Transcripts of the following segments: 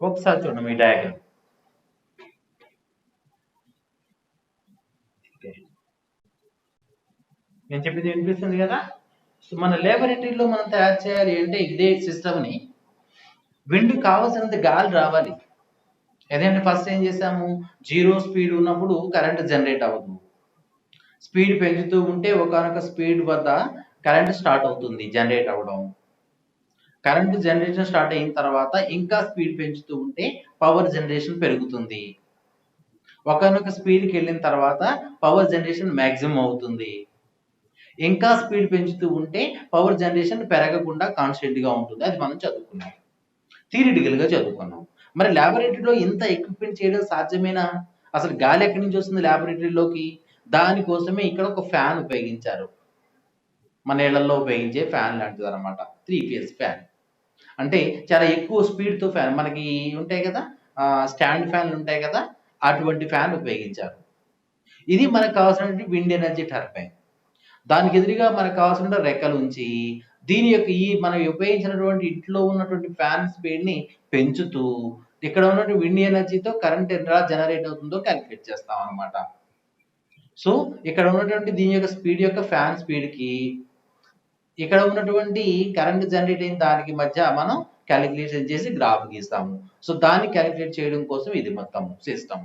ఒకసారి చూడండి మీ డయాగ్రామ్. నేను చెప్పింది వినిపిస్తుంది కదా. సో మన లేబొరేటరీలో మనం తయారు చేయాలి అంటే ఇదే సిస్టమ్ని విండ్ కావాల్సినంత గాలి రావాలి. ఏదంటే ఫస్ట్ ఏం చేసాము, జీరో స్పీడ్ ఉన్నప్పుడు కరెంట్ జనరేట్ అవ్వదు. స్పీడ్ పెంచుతూ ఉంటే ఒకనొక స్పీడ్ వద్ద కరెంట్ స్టార్ట్ అవుతుంది జనరేట్ అవ్వడం. కరెంట్ జనరేషన్ స్టార్ట్ అయిన తర్వాత ఇంకా స్పీడ్ పెంచుతూ ఉంటే పవర్ జనరేషన్ పెరుగుతుంది. ఒకనొక స్పీడ్కి వెళ్ళిన తర్వాత పవర్ జనరేషన్ మ్యాక్సిమం అవుతుంది. ఇంకా స్పీడ్ పెంచుతూ ఉంటే పవర్ జనరేషన్ పెరగకుండా కాన్స్టెంట్గా ఉంటుంది. అది మనం చదువుకున్నాం, థియరిటికల్గా చదువుకున్నాం. మరి ల్యాబొరేటరీలో ఇంత ఎక్విప్మెంట్ చేయడం సాధ్యమేనా? అసలు గాలి ఎక్కడి నుంచి వస్తుంది ల్యాబొరేటరీలోకి? దానికోసమే ఇక్కడ ఒక ఫ్యాన్ ఉపయోగించారు. మన ఇళ్లలో ఉపయోగించే ఫ్యాన్ లాంటిది అనమాట, 3 ఫేజ్ ఫ్యాన్. అంటే చాలా ఎక్కువ స్పీడ్తో ఫ్యాన్ మనకి ఉంటాయి కదా, స్టాండ్ ఫ్యాన్లు ఉంటాయి కదా, అటువంటి ఫ్యాన్ ఉపయోగించారు. ఇది మనకు కావాల్సినటువంటి విండ్ ఎనర్జీ టర్బైన్. దానికి ఎదురుగా మనకు కావాల్సిన రెక్కలు ఉంచి దీని యొక్క ఈ మనం ఉపయోగించినటువంటి ఇంట్లో ఉన్నటువంటి ఫ్యాన్ స్పీడ్ని పెంచుతూ ఇక్కడ ఉన్నటువంటి విండ్ ఎనర్జీతో కరెంట్ ఎలా జనరేట్ అవుతుందో క్యాలిక్యులేట్ చేస్తాం అనమాట. సో ఇక్కడ ఉన్నటువంటి దీని యొక్క స్పీడ్ యొక్క ఫ్యాన్ స్పీడ్కి ఇక్కడ ఉన్నటువంటి కరెంట్ జనరేట్ అయిన దానికి మధ్య మనం క్యాలిక్యులేషన్ చేసి గ్రాఫ్ గీస్తాము. సో దాన్ని క్యాలిక్యులేట్ చేయడం కోసం ఇది మొత్తం సిస్టమ్.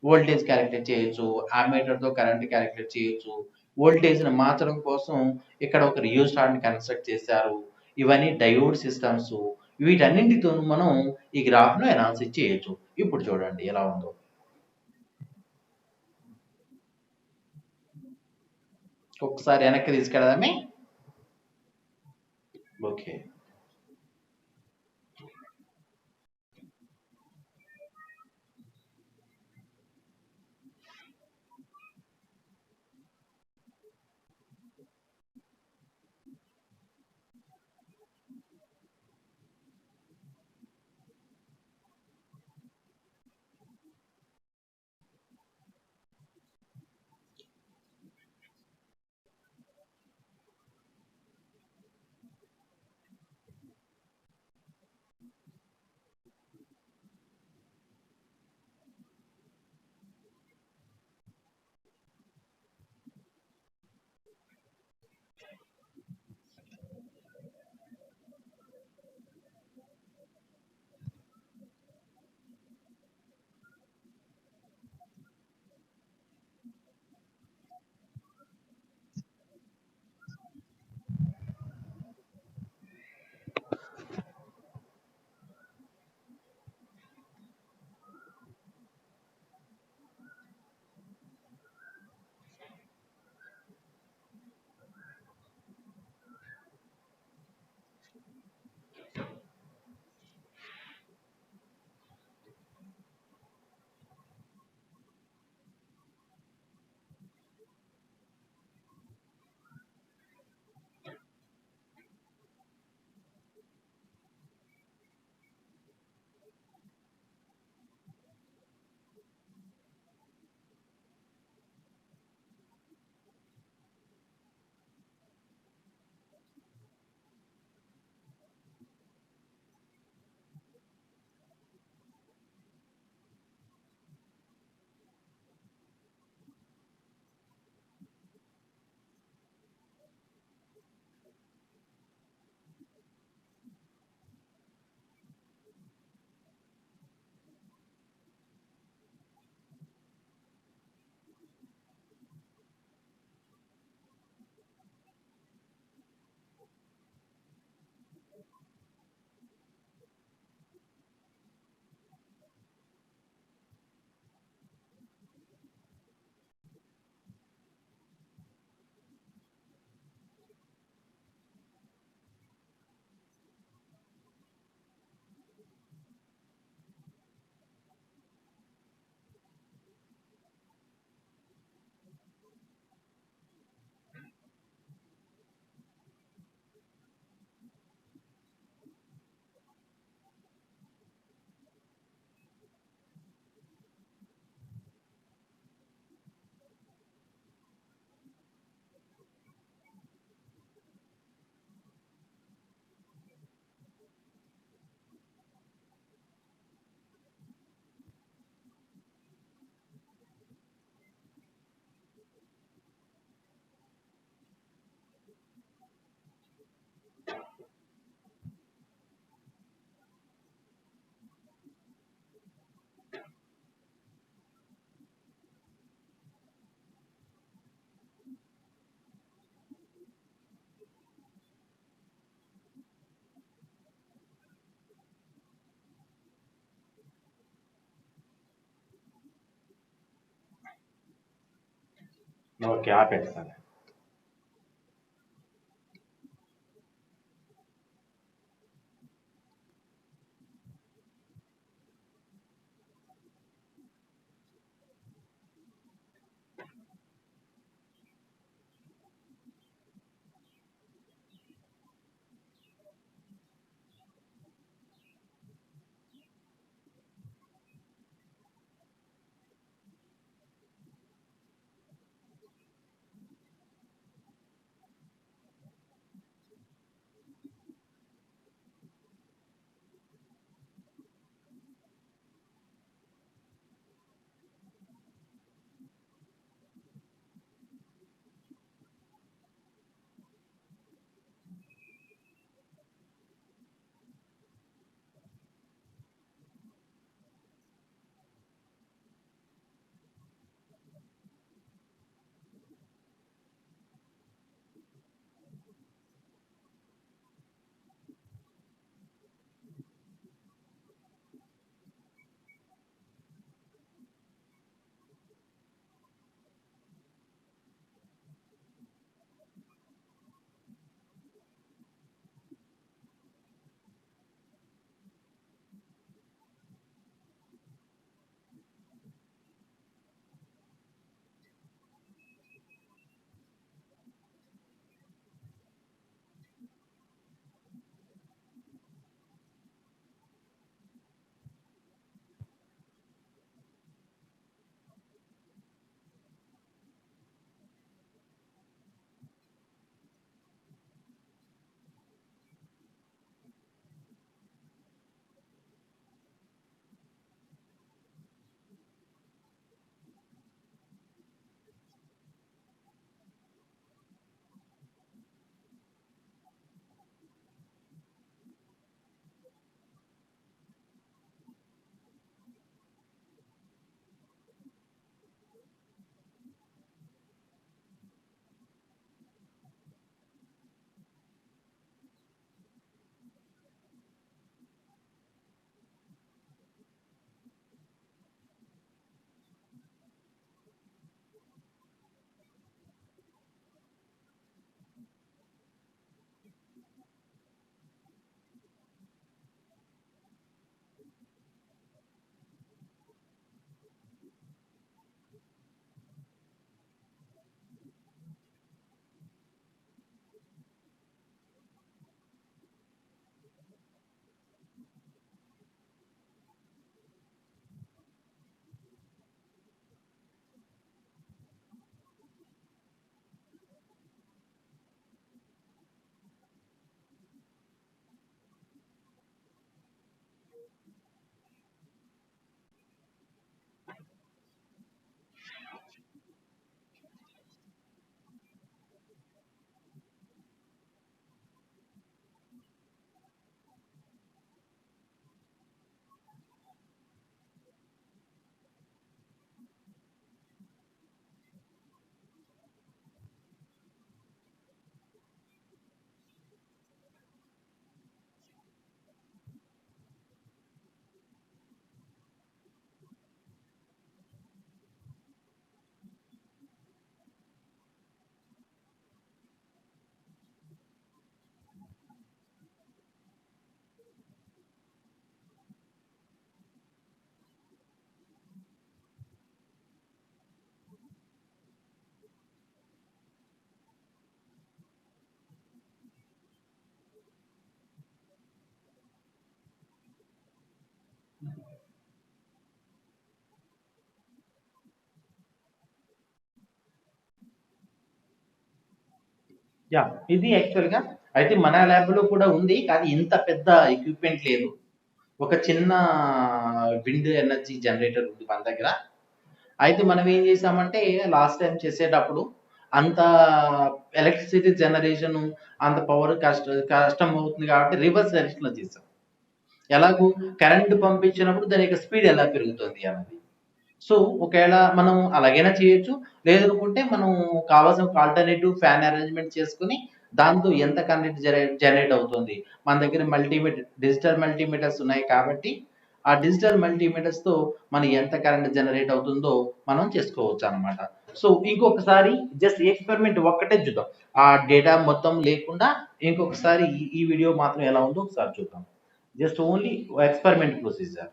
వోల్టేజ్ క్యాలిక్యులేట్ చేయొచ్చు, అమ్మీటర్తో కరెంట్ క్యాలిక్యులేట్ చేయొచ్చు. వోల్టేజ్ని మార్చడం కోసం ఇక్కడ ఒక రియోస్టార్ని కన్స్ట్రక్ట్ చేశారు. ఇవన్నీ డయోడ్ సిస్టమ్స్. వీటన్నింటితో మనం ఈ గ్రాఫ్ను అనాలిసిస్ చేయొచ్చు. ఇప్పుడు చూడండి ఎలా ఉందో. ఒకసారి వెనక్కి తీసుకెళ్దామే. ఓకే, ఓకే, ఆపేస్తాను. యా, ఇది యాక్చువల్‌గా అయితే మన ల్యాబ్‌లో కూడా ఉంది. కానీ ఇంత పెద్ద ఎక్విప్‌మెంట్ లేదు. ఒక చిన్న విండ్ ఎనర్జీ జనరేటర్ ఉంది మన దగ్గర. అయితే మనం ఏం చేసామంటే లాస్ట్ టైమ్ చేసేటప్పుడు అంత ఎలక్ట్రిసిటీ జనరేషను, అంత పవర్ కష్టం అవుతుంది కాబట్టి రివర్స్ డైరెక్షన్‌లో చేసాం. ఎలాగూ కరెంట్ పంపించినప్పుడు దాని యొక్క స్పీడ్ ఎలా పెరుగుతుంది అన్నది. సో, ఒకేళ మనం అలాగైనా చేయొచ్చు. లేదనుకుంటే మనం కావాల్సిన ఒక ఆల్టర్‌నేటివ్ ఫ్యాన్ అరేంజ్‌మెంట్ చేసుకొని, దాంతో ఎంత కరెంట్ జనరేట్ అవుతుంది. మన దగ్గర డిజిటల్ మల్టీమీటర్స్ ఉన్నాయి కాబట్టి, ఆ డిజిటల్ మల్టీమీటర్స్‌తో మనం ఎంత కరెంట్ జనరేట్ అవుతుందో మనం చేసుకోవచ్చనమాట. సో ఇంకొకసారి జస్ట్ ఎక్స్పెరిమెంట్ ఒక్కటే చూద్దాం, ఆ డేటా మొత్తం లేకుండా ఇంకొకసారి ఈ వీడియో మాత్రం ఎలా ఉందో ఒకసారి చూద్దాం. Just only experiment procedure.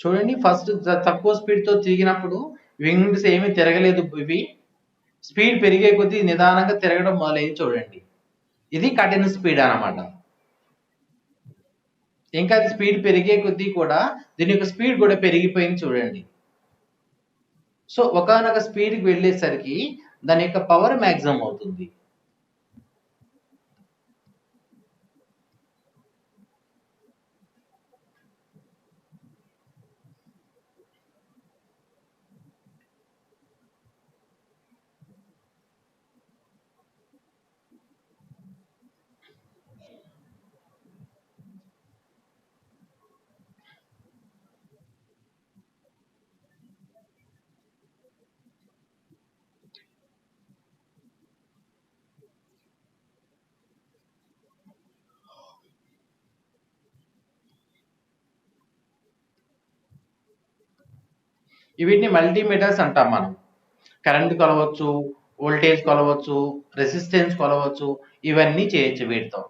చూడండి, ఫస్ట్ తక్కువ స్పీడ్ తో తిరిగినప్పుడు వింగ్స్ ఏమీ తిరగలేదు, ఇవి స్పీడ్ పెరిగే కొద్దీ నిదానంగా తిరగడం మొదలైంది చూడండి. ఇది కఠిన స్పీడ్ అన్నమాట. ఇంకా అది స్పీడ్ పెరిగే కొద్దీ కూడా దీని యొక్క స్పీడ్ కూడా పెరిగిపోయింది చూడండి. సో ఒకానొక స్పీడ్కి వెళ్ళేసరికి దాని యొక్క పవర్ మ్యాక్సిమం అవుతుంది. వీటిని మల్టీమీటర్స్ అంటాం మనం. కరెంట్ కొలవచ్చు, వోల్టేజ్ కొలవచ్చు, రెసిస్టెన్స్ కొలవచ్చు, ఇవన్నీ చేయొచ్చు వీటితో.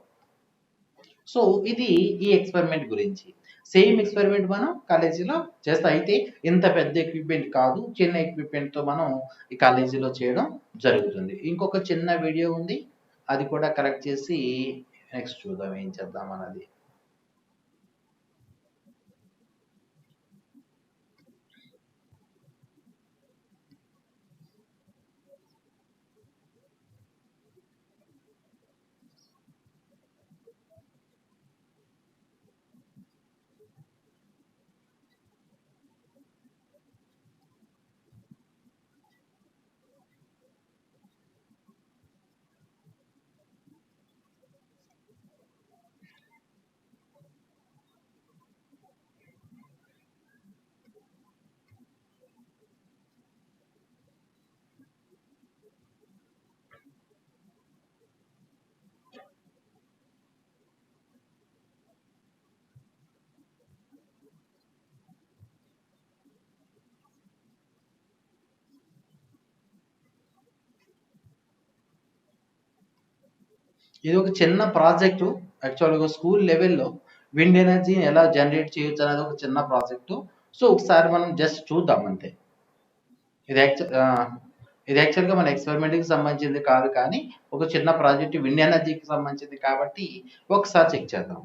సో ఇది ఈ ఎక్స్పెరిమెంట్ గురించి. సేమ్ ఎక్స్పెరిమెంట్ మనం కాలేజీలో చేస్తాం, అయితే ఇంత పెద్ద ఎక్విప్మెంట్ కాదు, చిన్న ఎక్విప్మెంట్తో మనం ఈ కాలేజీలో చేయడం జరుగుతుంది. ఇంకొక చిన్న వీడియో ఉంది, అది కూడా కరెక్ట్ చేసి నెక్స్ట్ చూద్దాం ఏం చేద్దాం అన్నది. ఇది ఒక చిన్న ప్రాజెక్టు, యాక్చువల్గా స్కూల్ లెవెల్లో విండ్ ఎనర్జీని ఎలా జనరేట్ చేయొచ్చు అనేది ఒక చిన్న ప్రాజెక్టు. సో ఒకసారి మనం జస్ట్ చూద్దాం అంతే. ఇది యాక్చువల్గా మన ఎక్స్పెరిమెంట్కి సంబంధించింది కాదు, కానీ ఒక చిన్న ప్రాజెక్ట్ విండ్ ఎనర్జీకి సంబంధించింది కాబట్టి ఒకసారి చెక్ చేద్దాం.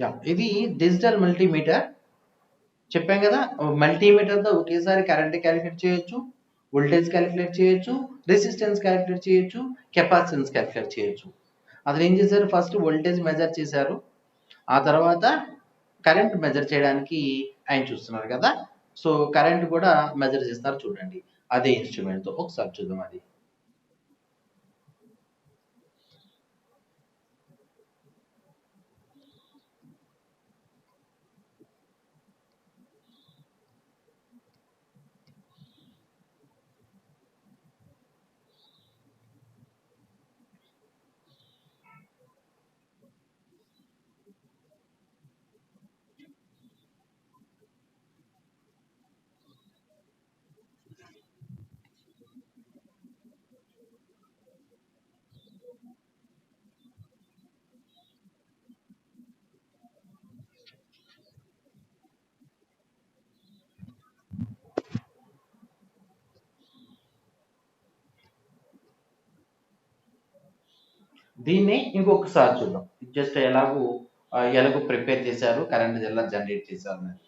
యా ఇది డిజిటల్ మల్టీమీటర్. చెప్పాం కదా, మల్టీమీటర్తో ఒకేసారి కరెంట్ క్యాలిక్యులేట్ చేయొచ్చు, వోల్టేజ్ క్యాలిక్యులేట్ చేయొచ్చు, రెసిస్టెన్స్ క్యాలిక్యులేట్ చేయొచ్చు, కెపాసిటెన్స్ క్యాలిక్యులేట్ చేయొచ్చు. అతను ఏం చేశారు, ఫస్ట్ వోల్టేజ్ మెజర్ చేశారు, ఆ తర్వాత కరెంట్ మెజర్ చేయడానికి ఆయన చూస్తున్నారు కదా. సో కరెంట్ కూడా మెజర్ చేస్తారు చూడండి, అదే ఇన్స్ట్రుమెంట్తో. ఒకసారి చూద్దాం అది. దీన్ని ఇంకొకసారి చూద్దాం, జస్ట్ ఎలాగో ప్రిపేర్ చేశారు, కరెంట్ ఎలా జనరేట్ చేశారు అని.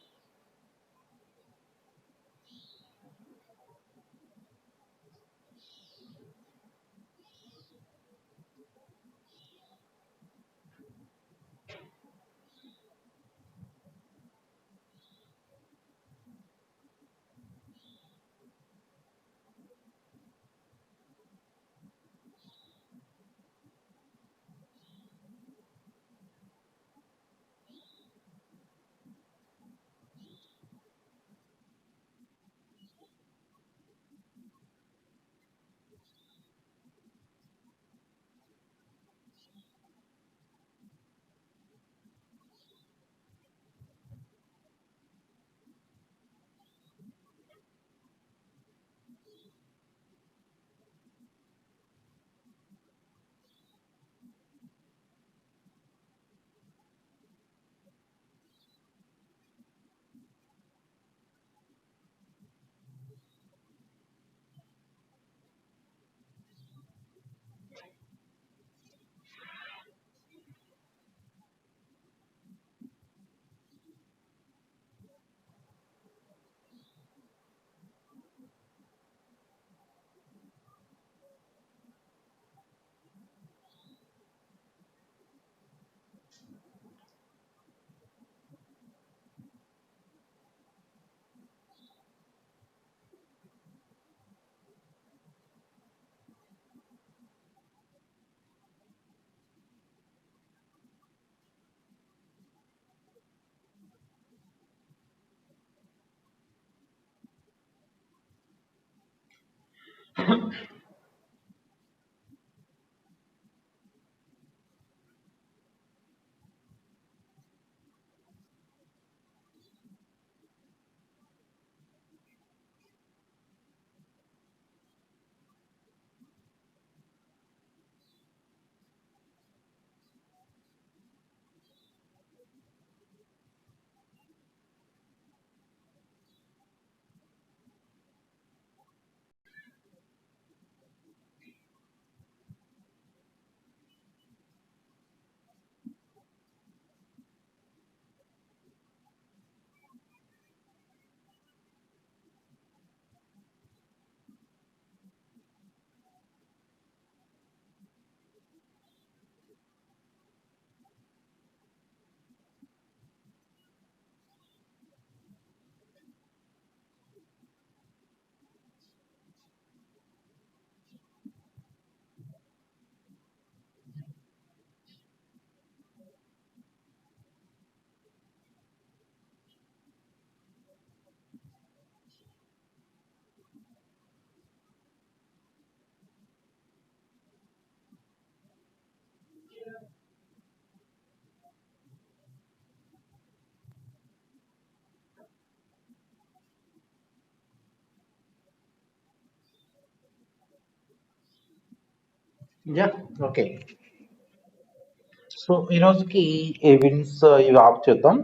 Yeah, okay. సో ఈ రోజుకి ఈవెంట్స్ ఇవి ఆఫ్ చేద్దాం.